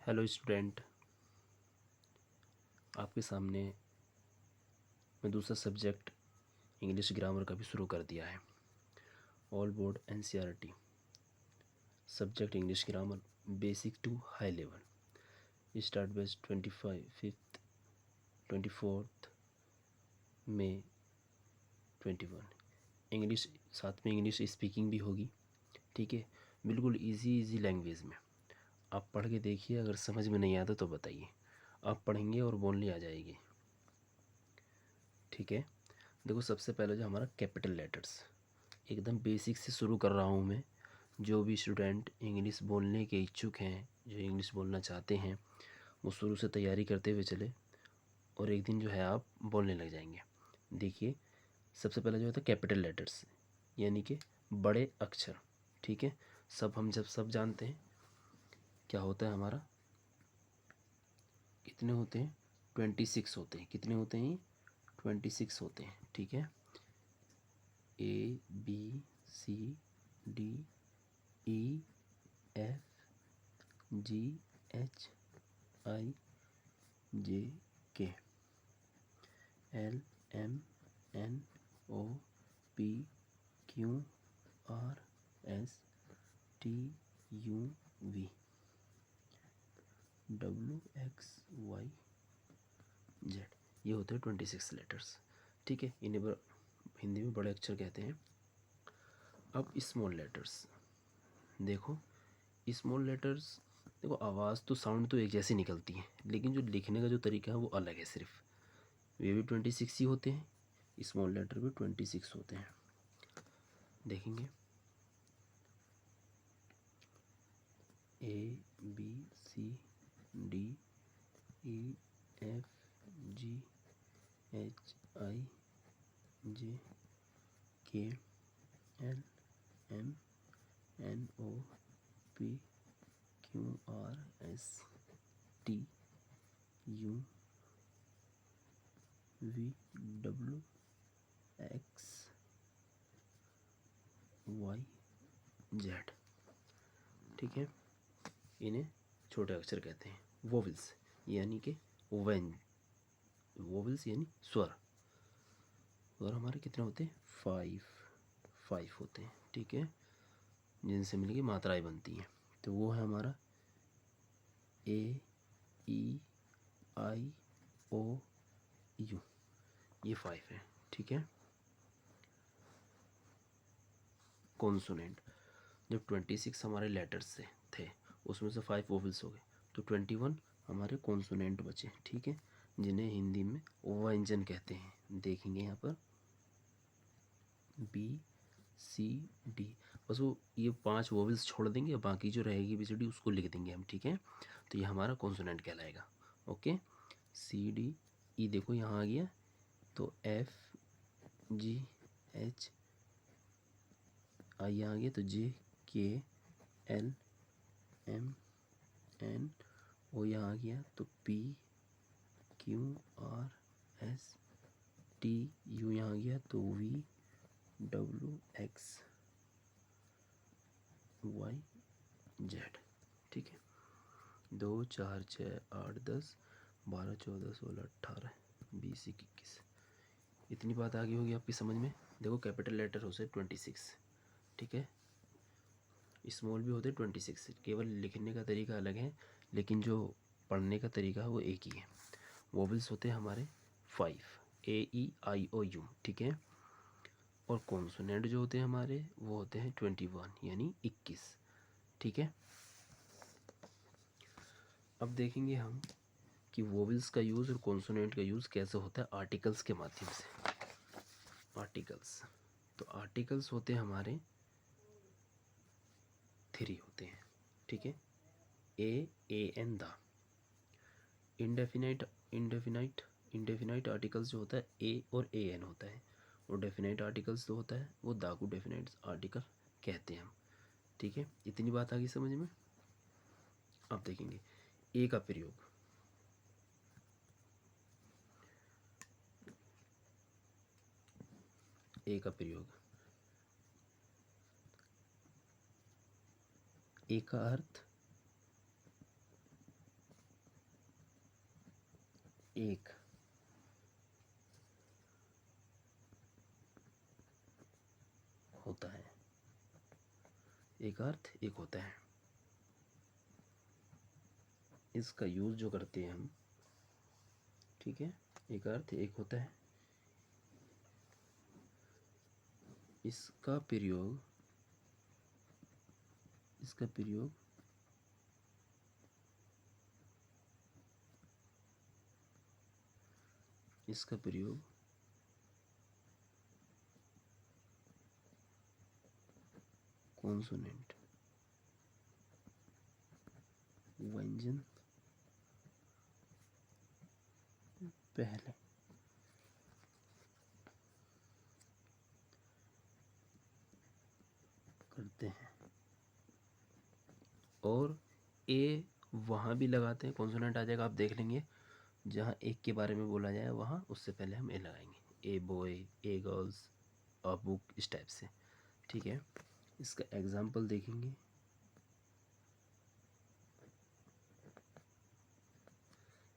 Hello student, आपके सामने मैं दूसरा सब्जेक्ट इंग्लिश ग्रामर का भी शुरू कर दिया है। All board NCERT subject English grammar basic to high level start base 24 मई 21। इंग्लिश साथ में इंग्लिश स्पीकिंग भी होगी, ठीक है। बिल्कुल इजी लैंग्वेज में आप पढ़ के देखिए, अगर समझ में नहीं आता तो बताइए। आप पढ़ेंगे और बोलने आ जाएगी, ठीक है। देखो, सबसे पहले जो हमारा कैपिटल लेटर्स, एकदम बेसिक से शुरू कर रहा हूँ मैं। जो भी स्टूडेंट इंग्लिश बोलने के इच्छुक हैं, जो इंग्लिश बोलना चाहते हैं, वो शुरू से तैयारी करते हुए चले और एक दिन जो है आप बोलने लग जाएंगे। देखिए, सबसे पहले जो होता है कैपिटल लेटर्स, यानी कि बड़े अक्षर, ठीक है। सब जानते हैं क्या होता है हमारा। कितने होते हैं? 26 होते हैं। कितने होते हैं? 26 होते हैं, ठीक है। ABCDEFGHIJKLMNOPQRSTUV ये होते हैं 26 लेटर्स, ठीक है। इन्हें हिंदी में बड़े अक्षर कहते हैं। अब स्मॉल लेटर्स देखो। स्मॉल लेटर्स देखो, आवाज़ तो साउंड तो एक जैसी निकलती है, लेकिन जो लिखने का जो तरीका है वो अलग है। सिर्फ वे भी 26 ही होते हैं, स्मॉल लेटर भी 26 होते हैं। देखेंगे ABCDEFGHIJKLMNOPQRSTUVWXYZ, ठीक है। इन्हें छोटे अक्षर कहते हैं। वोवेल्स यानी कि वेन, वोवेल्स यानी स्वर। और हमारे कितने होते हैं? 5 होते हैं, ठीक है, जिनसे मिलकर मात्राएं बनती हैं। तो वो है हमारा AEIOU, ये 5 है, ठीक है। कॉन्सोनेंट, जब 26 हमारे लेटर्स से थे, उसमें से 5 वोवेल्स हो गए, तो 21 हमारे कॉन्सोनेंट बचे, ठीक है, जिन्हें हिंदी में व्यंजन कहते हैं। देखेंगे यहाँ पर BCD, बस वो ये 5 वोवेल्स छोड़ देंगे, बाकी जो रहेगी BCD उसको लिख देंगे हम, ठीक है। तो ये हमारा कॉन्सोनेंट कहलाएगा। ओके, CDE देखो यहाँ आ गया, तो FGHI आ गया, तो JKLMNO यहाँ आ गया, तो PQRSTU यहाँ आ गया, तो VWXYZ, ठीक है। 2 4 6 8 10 12 14 16 18 20 21, इतनी बात आगे होगी आपकी समझ में। देखो, कैपिटल लेटर होते 26, ठीक है। स्मॉल भी होते 26, केवल लिखने का तरीका अलग है, लेकिन जो पढ़ने का तरीका है वो एक ही है। वोवेल्स होते हैं हमारे 5, AEIOU, ठीक है। और कॉन्सोनेंट जो होते हैं हमारे वो होते हैं 21 यानी 21, ठीक है। अब देखेंगे हम कि वोवेल्स का यूज़ और कॉन्सोनेंट का यूज़ कैसे होता है आर्टिकल्स के माध्यम से। आर्टिकल्स, तो आर्टिकल्स होते हैं हमारे 3 होते हैं, ठीक है। AN द, इंडेफिनाइट आर्टिकल्स जो होता है A और AN होता है, और डेफिनाइट आर्टिकल्स जो होता है वो द को डेफिनाइट आर्टिकल कहते हैं हम, ठीक है। इतनी बात आ गई समझ में। अब देखेंगे ए का प्रयोग। ए का प्रयोग, ए का अर्थ एक होता है, एक अर्थ एक होता है। इसका यूज जो करते हैं हम, ठीक है, एक अर्थ एक होता है। इसका प्रयोग इसका प्रयोग इसका प्रयोग कॉन्सोनेंट व्यंजन पहले करते हैं और ए वहाँ भी लगाते हैं, कॉन्सोनेंट आ जाएगा, आप देख लेंगे जहाँ एक के बारे में बोला जाए वहाँ उससे पहले हम ए लगाएंगे, a boy, A girls, a book, इस टाइप से, ठीक है। इसका एग्जाम्पल देखेंगे,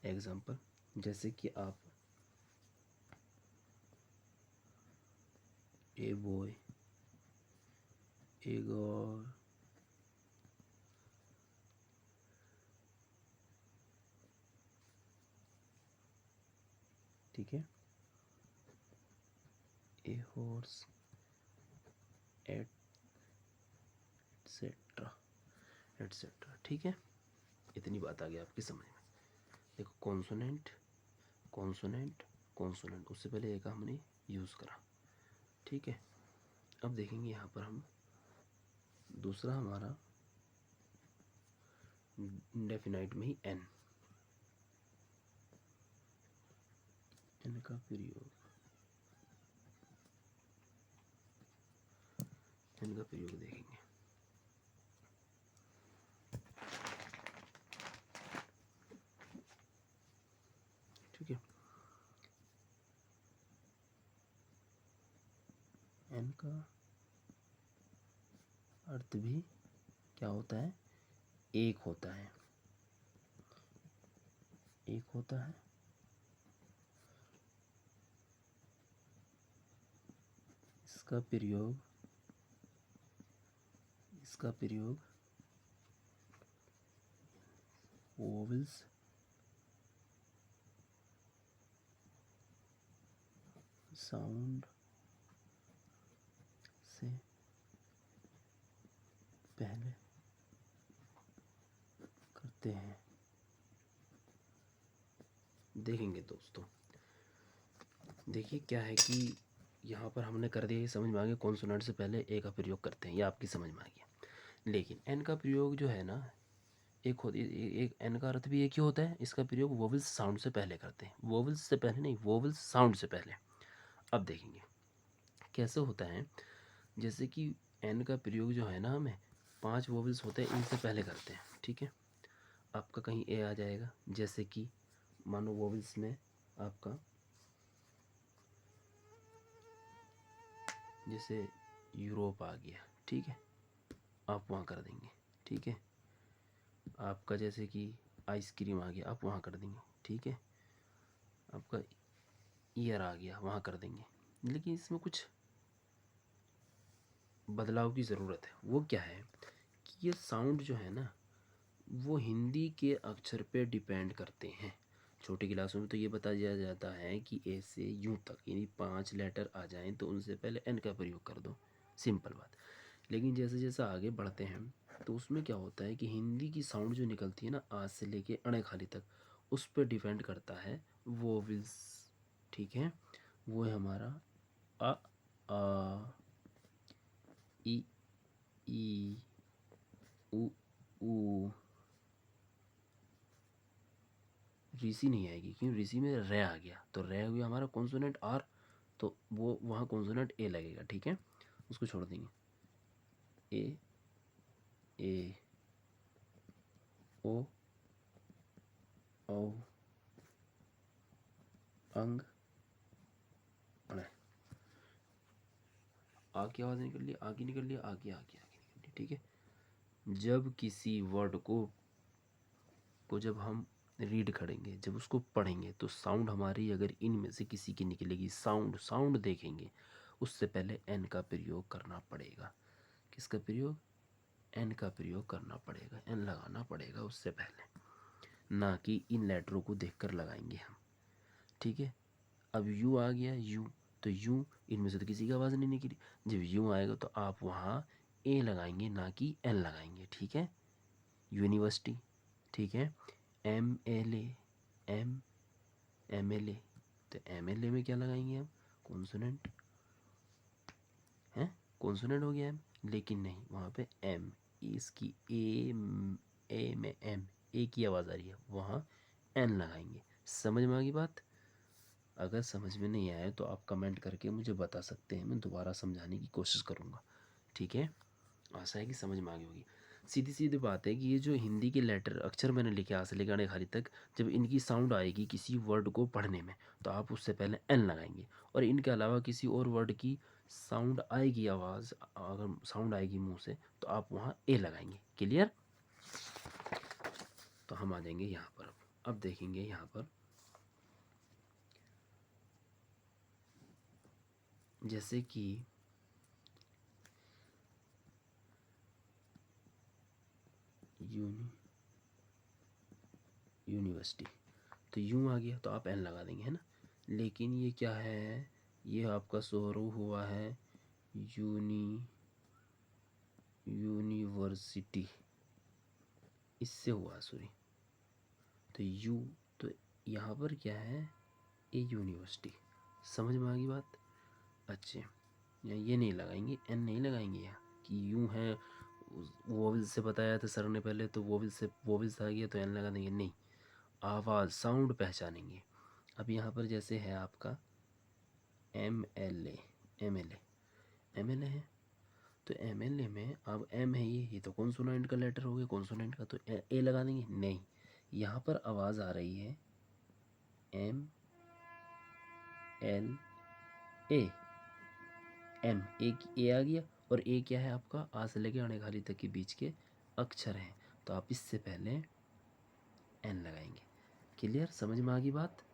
एग्जाम्पल जैसे कि आप ए बॉय, ए गर्ल, ठीक है, ए हॉर्स, एटसेट्रा एटसेट्रा, ठीक है। इतनी बात आ गई आपकी समझ में। देखो कॉन्सोनेंट कॉन्सोनेंट कॉन्सोनेंट, उससे पहले ए का हमने यूज़ करा, ठीक है। अब देखेंगे यहाँ पर हम दूसरा हमारा इंडेफिनाइट में ही एन का प्रयोग देखेंगे, ठीक है। एन का अर्थ भी क्या होता है, एक होता है, एक होता है। इसका प्रयोग वोवेल्स साउंड से पहले करते हैं। देखेंगे दोस्तों, देखिए क्या है कि यहाँ पर हमने कर दिया, ये समझ में आ गया कॉन्सोनेंट से पहले ए का प्रयोग करते हैं, ये आपकी समझ में आ गया। लेकिन एन का प्रयोग जो है ना, एक होती एक एन का अर्थ भी एक ही होता है। इसका प्रयोग वोवेल्स साउंड से पहले करते हैं, वोवेल्स से पहले नहीं, वोवेल्स साउंड से पहले। अब देखेंगे कैसे होता है। जैसे कि एन का प्रयोग जो है ना, हमें 5 वोवेल्स होते हैं, इनसे पहले करते हैं, ठीक है। आपका कहीं ए आ जाएगा, जैसे कि मानो वोवेल्स में आपका जैसे यूरोप आ गया, ठीक है, आप वहाँ कर देंगे, ठीक है। आपका जैसे कि आइसक्रीम आ गया, आप वहाँ कर देंगे, ठीक है। आपका ईयर आ गया, वहाँ कर देंगे। लेकिन इसमें कुछ बदलाव की ज़रूरत है। वो क्या है कि ये साउंड जो है ना, वो हिंदी के अक्षर पे डिपेंड करते हैं। छोटी क्लासों में तो ये बता दिया जाता है कि ए से यूँ तक यानी 5 लेटर आ जाएं तो उनसे पहले एन का प्रयोग कर दो, सिंपल बात। लेकिन जैसे जैसे आगे बढ़ते हैं तो उसमें क्या होता है कि हिंदी की साउंड जो निकलती है ना, आज से लेके अणे खाली तक, उस पर डिपेंड करता है वोवेल्स, ठीक है। वो है हमारा अ, आ, ई, ई, उ, ऊ। ऋषि नहीं आएगी क्योंकि ऋषि में रे आ गया, तो रे हुआ हमारा कॉन्सोनेंट आर, तो वो वहाँ कॉन्सोनेंट ए लगेगा, ठीक है। उसको छोड़ देंगे। ए, ए, ओ, औ, अंग, अण। आ की आवाज़ निकल ली, आ की निकल ली, आ की निकल ली, ठीक है। जब किसी वर्ड को जब हम रीड करेंगे, जब उसको पढ़ेंगे तो साउंड हमारी अगर इनमें से किसी की निकलेगी, साउंड देखेंगे, उससे पहले एन का प्रयोग करना पड़ेगा। किसका प्रयोग? एन का प्रयोग करना पड़ेगा, एन लगाना पड़ेगा उससे पहले, ना कि इन लेटरों को देखकर लगाएंगे हम। ठीक है, अब यू आ गया, यू, तो यू इनमें से तो किसी की आवाज़ नहीं निकली। जब यू आएगा तो आप वहाँ ए लगाएंगे, ना कि एन लगाएंगे। ठीक है, यूनिवर्सिटी। ठीक है, एम एल ए, तो एम एल ए में क्या लगाएंगे हम? कॉन्सोनेंट है, कॉन्सोनेंट हो गया एम, लेकिन नहीं, वहाँ पे एम, इसकी ए में एम, ए की आवाज़ आ रही है, वहाँ एन लगाएंगे। समझ में आ गई बात? अगर समझ में नहीं आया तो आप कमेंट करके मुझे बता सकते हैं, मैं दोबारा समझाने की कोशिश करूँगा। ठीक है, आशा है कि समझ में आ गई होगी। सीधी सीधी बात है कि ये जो हिंदी के लेटर अक्षर मैंने लिखे आ से लेकर अने खाली तक, जब इनकी साउंड आएगी किसी वर्ड को पढ़ने में तो आप उससे पहले एन लगाएंगे, और इनके अलावा किसी और वर्ड की साउंड आएगी, आवाज़ अगर साउंड आएगी मुंह से, तो आप वहाँ ए लगाएंगे। क्लियर? तो हम आ जाएंगे यहाँ पर। अब देखेंगे यहाँ पर, जैसे कि यूनिवर्सिटी, तो यूँ आ गया तो आप एन लगा देंगे, है ना। लेकिन ये क्या है, ये आपका शुरू हुआ है यूनिवर्सिटी, इससे हुआ सॉरी, तो यू, तो यहाँ पर क्या है, ए यूनिवर्सिटी। समझ में आ गई बात? अच्छे, यहाँ ये नहीं लगाएंगे, एन नहीं लगाएंगे यहाँ कि यूँ है, वोवल से बताया था सर ने पहले, तो वोवल्स आ गया तो एन लगा देंगे, नहीं, आवाज़ साउंड पहचानेंगे। अब यहाँ पर जैसे है आपका एम एल ए है, तो एम एल ए में अब एम है, ये तो कॉन्सोनेंट का लेटर हो गया, कॉन्सोनेंट का, तो ए लगा देंगे, नहीं, यहाँ पर आवाज़ आ रही है एम एल ए, एम, एक ए आ गया, और ए क्या है आपका, आ से लेके अणे खाली तक के बीच के अक्षर हैं, तो आप इससे पहले एन लगाएंगे। क्लियर? समझ में आ गई बात?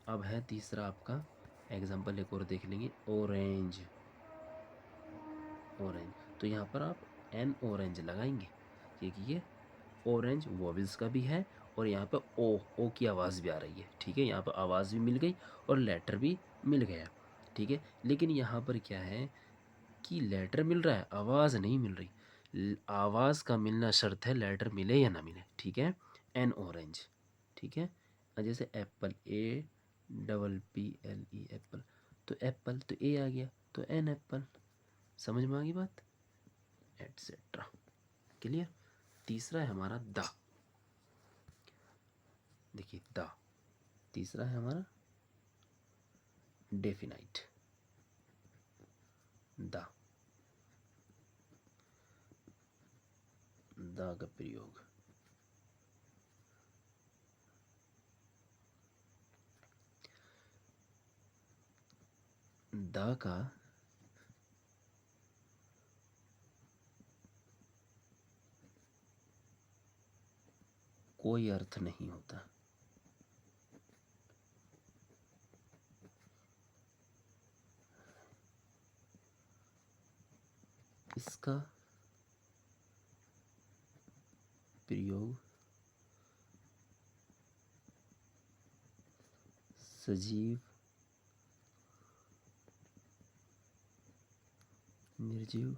अब है तीसरा आपका एग्जाम्पल, एक और देख लेंगे, ऑरेंज। तो यहाँ पर आप एन ऑरेंज लगाएंगे, क्योंकि ये ऑरेंज वॉवल्स का भी है, और यहाँ पे ओ की आवाज़ भी आ रही है। ठीक है, यहाँ पर आवाज़ भी मिल गई और लेटर भी मिल गया। ठीक है, लेकिन यहाँ पर क्या है कि लेटर मिल रहा है, आवाज़ नहीं मिल रही। आवाज़ का मिलना शर्त है, लेटर मिले या ना मिले। ठीक है, एन ऑरेंज। ठीक है, जैसे Apple, A double P L E, Apple, तो एप्पल, तो ए आ गया तो एन एप्पल। समझ में आ गई बात? एटसेट्रा। क्लियर? तीसरा है हमारा द। देखिए द, तीसरा है हमारा डेफिनाइट, द का प्रयोग, द का कोई अर्थ नहीं होता। इसका प्रयोग सजीव, निर्जीव,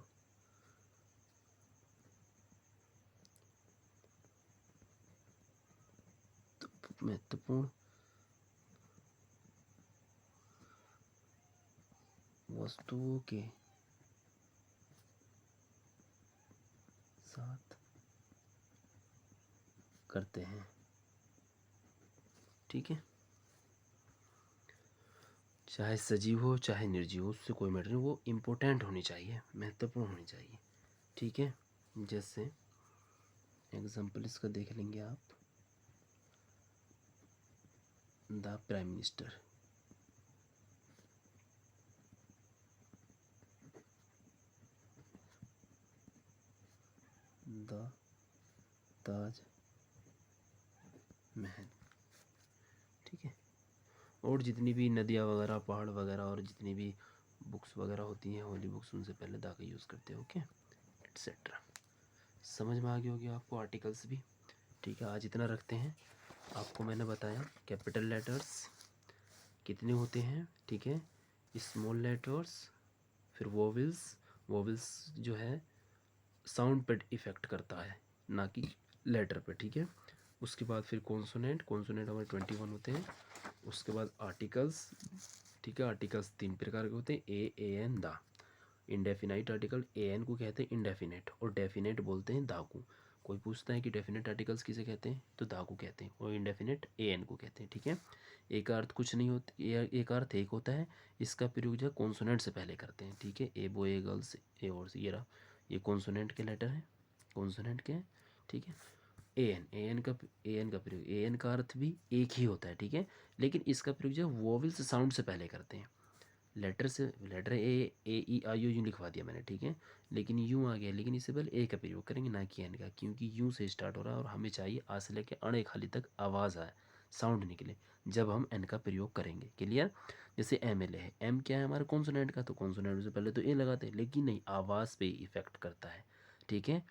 महत्वपूर्ण वस्तुओं के साथ करते हैं। ठीक है, चाहे सजीव हो चाहे निर्जीव हो, उससे कोई मैटर नहीं, वो इम्पोर्टेंट होनी चाहिए, महत्वपूर्ण होनी चाहिए। ठीक है, जैसे एग्जाम्पल इसका देख लेंगे आप, the prime minister, the Taj Mahal, ठीक है। और जितनी भी नदियाँ वगैरह, पहाड़ वगैरह और जितनी भी बुक्स वगैरह होती हैं होली बुक्स, उनसे पहले दा का यूज़ करते हैं, ओके एट्सेट्रा। समझ में आ गया होगी आपको आर्टिकल्स भी, ठीक है। आज इतना रखते हैं। आपको मैंने बताया कैपिटल लेटर्स कितने होते हैं, ठीक है, स्मॉल लेटर्स, फिर वोवेल्स, वोवेल्स जो है साउंड पे इफ़ेक्ट करता है ना कि लेटर पे, ठीक है। उसके बाद फिर कॉन्सोनेंट, कॉन्सोनेंट हमारे 21 होते हैं। उसके बाद आर्टिकल्स, ठीक है, आर्टिकल्स 3 प्रकार के होते हैं, ए एन दा। इंडेफिनाइट आर्टिकल ए एन को कहते हैं इंडेफिनेट, और डेफिनेट बोलते हैं दा को। कोई पूछता है कि डेफिनेट आर्टिकल्स किसे कहते हैं, तो दा को कहते हैं, और इंडेफिनेट ए एन को कहते हैं, ठीक है। एक अर्थ कुछ नहीं होता, एक अर्थ एक होता है, इसका प्रयोग जो कॉन्सोनेंट से पहले करते हैं, ठीक है। ए बॉय, ए गर्ल्स, ए और ये रहा, ये कॉन्सोनेंट के लेटर हैं, कॉन्सोनेंट के, ठीक है। ए एन का प्रयोग, ए एन का अर्थ भी एक ही होता है, ठीक है, लेकिन इसका प्रयोग जो है वोवेल्स साउंड से पहले करते हैं। लेटर से, letter A E I you लिखवा दिया मैंने, ठीक है, लेकिन यूँ आ गया, लेकिन इससे पहले ए का प्रयोग करेंगे ना कि एन का, क्योंकि यूँ से स्टार्ट हो रहा है और हमें चाहिए आ से लेके अणे खाली तक आवाज़ आए, साउंड निकले जब हम एन का प्रयोग करेंगे। क्लियर। जैसे एम एल ए है, एम क्या है हमारे कॉन्सोनेंट का, तो कॉन्सोनेंट से पहले तो ए लगाते हैं, लेकिन नहीं, आवाज़ पे इफेक्ट करता है, ठीक है।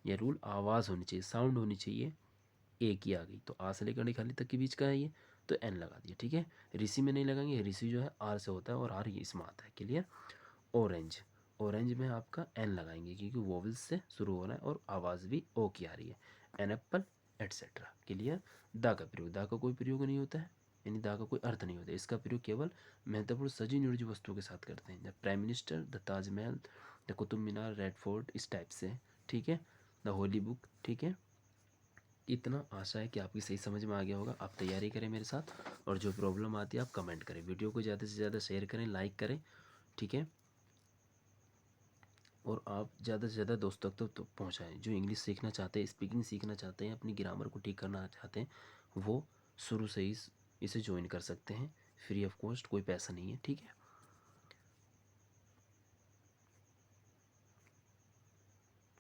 यह रूल, आवाज़ होनी चाहिए, साउंड होनी चाहिए, ए की आ गई तो आ से लेकर खाली तक के बीच का है ये, तो एन लगा दिया, ठीक है। ऋषि में नहीं लगाएंगे, ऋषि जो है आर से होता है और आर ये इसमें आता है। क्लियर। ऑरेंज, ऑरेंज में आपका एन लगाएंगे क्योंकि वोवल्स से शुरू हो रहा है और आवाज़ भी ओ की आ रही है। An apple etcetera. Clear. The का प्रयोग, दा का कोई प्रयोग नहीं होता है, यानी दा का कोई अर्थ नहीं होता, इसका प्रयोग केवल महत्वपूर्ण सजी निर्जीव वस्तुओं के साथ करते हैं, the prime minister, the Taj Mahal, the Qutub Minar, red fort, इस टाइप से, ठीक है। द होली बुक, ठीक है। इतना आशा है कि आपकी सही समझ में आ गया होगा। आप तैयारी करें मेरे साथ, और जो प्रॉब्लम आती है आप कमेंट करें, वीडियो को ज़्यादा से ज़्यादा शेयर करें, लाइक करें, ठीक है। और आप ज़्यादा से ज़्यादा दोस्तों तक तो पहुँचाएँ, जो इंग्लिश सीखना चाहते हैं, स्पीकिंग सीखना चाहते हैं, अपनी ग्रामर को ठीक करना चाहते हैं, वो शुरू से ही इसे ज्वाइन कर सकते हैं, फ्री ऑफ कॉस्ट, कोई पैसा नहीं है, ठीक है।